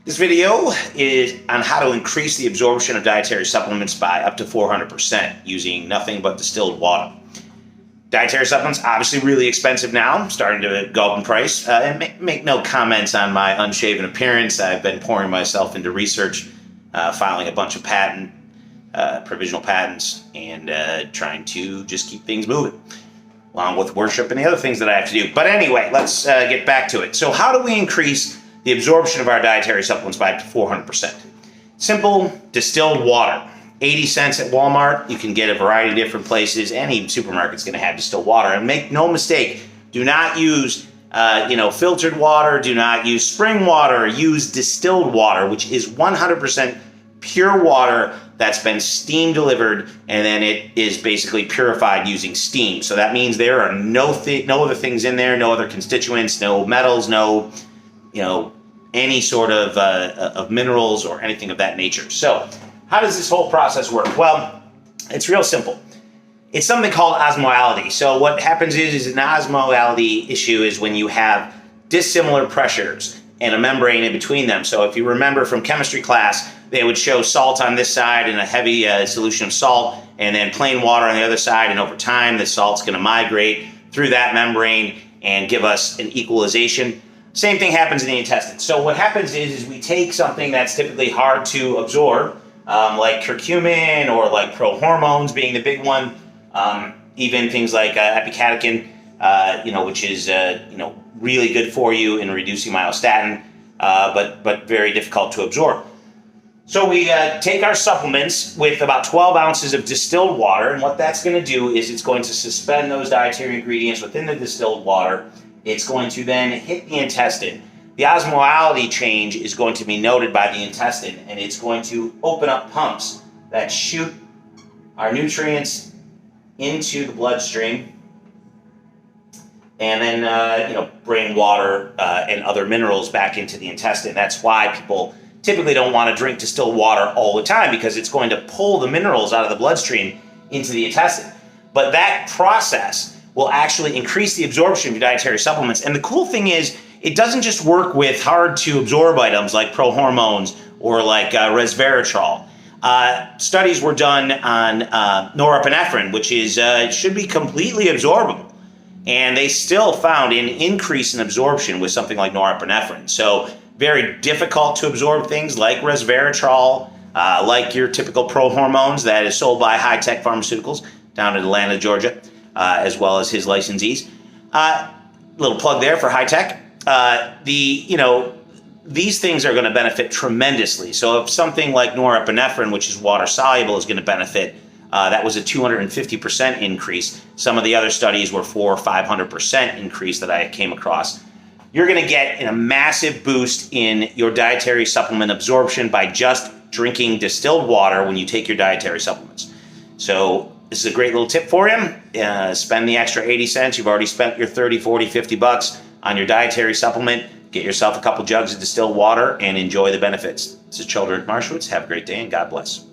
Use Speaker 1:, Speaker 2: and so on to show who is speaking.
Speaker 1: This video is on how to increase the absorption of dietary supplements by up to 400% using nothing but distilled water. Dietary supplements, obviously really expensive now, starting to go up in price. And make no comments on my unshaven appearance. I've been pouring myself into research, filing a bunch of provisional patents, and trying to just keep things moving, along with worship and the other things that I have to do. But anyway, let's get back to it. So how do we increase the absorption of our dietary supplements by up to 400%? Simple, distilled water. 80 cents at Walmart. You can get a variety of different places. Any supermarket's going to have distilled water. And make no mistake, do not use filtered water. Do not use spring water. Use distilled water, which is 100% pure water that's been steam delivered, and then it is basically purified using steam. So that means there are no other things in there, no other constituents, no metals, no any sort of minerals or anything of that nature. So how does this whole process work? Well, it's real simple. It's something called osmolality. So what happens is an osmolality issue is when you have dissimilar pressures and a membrane in between them. So if you remember from chemistry class, they would show salt on this side and a heavy solution of salt, and then plain water on the other side, and over time the salt's going to migrate through that membrane and give us an equalization. Same thing happens in the intestine. So what happens is we take something that's typically hard to absorb, like curcumin or like prohormones being the big one, even things like epicatechin, which is really good for you in reducing myostatin, but very difficult to absorb. So we take our supplements with about 12 ounces of distilled water, and what that's going to do is it's going to suspend those dietary ingredients within the distilled water. It's going to then hit the intestine. The osmolality change is going to be noted by the intestine, and it's going to open up pumps that shoot our nutrients into the bloodstream, and then bring water and other minerals back into the intestine. That's why people typically don't want to drink distilled water all the time, because it's going to pull the minerals out of the bloodstream into the intestine. But that process will actually increase the absorption of your dietary supplements. And the cool thing is, it doesn't just work with hard to absorb items like prohormones or like resveratrol. Studies were done on norepinephrine, which is should be completely absorbable. And they still found an increase in absorption with something like norepinephrine. So very difficult to absorb things like resveratrol, like your typical prohormones that is sold by High-Tech Pharmaceuticals down in Atlanta, Georgia, as well as his licensees. Little plug there for High-Tech. These things are going to benefit tremendously. So if something like norepinephrine, which is water soluble, is going to benefit, that was a 250% increase. Some of the other studies were 400 or 500% increase that I came across. You're going to get a massive boost in your dietary supplement absorption by just drinking distilled water when you take your dietary supplements. So this is a great little tip for you. Spend the extra 80 cents. You've already spent your 30, 40, 50 bucks on your dietary supplement. Get yourself a couple jugs of distilled water and enjoy the benefits. This is Children Marshowitz. Have a great day and God bless.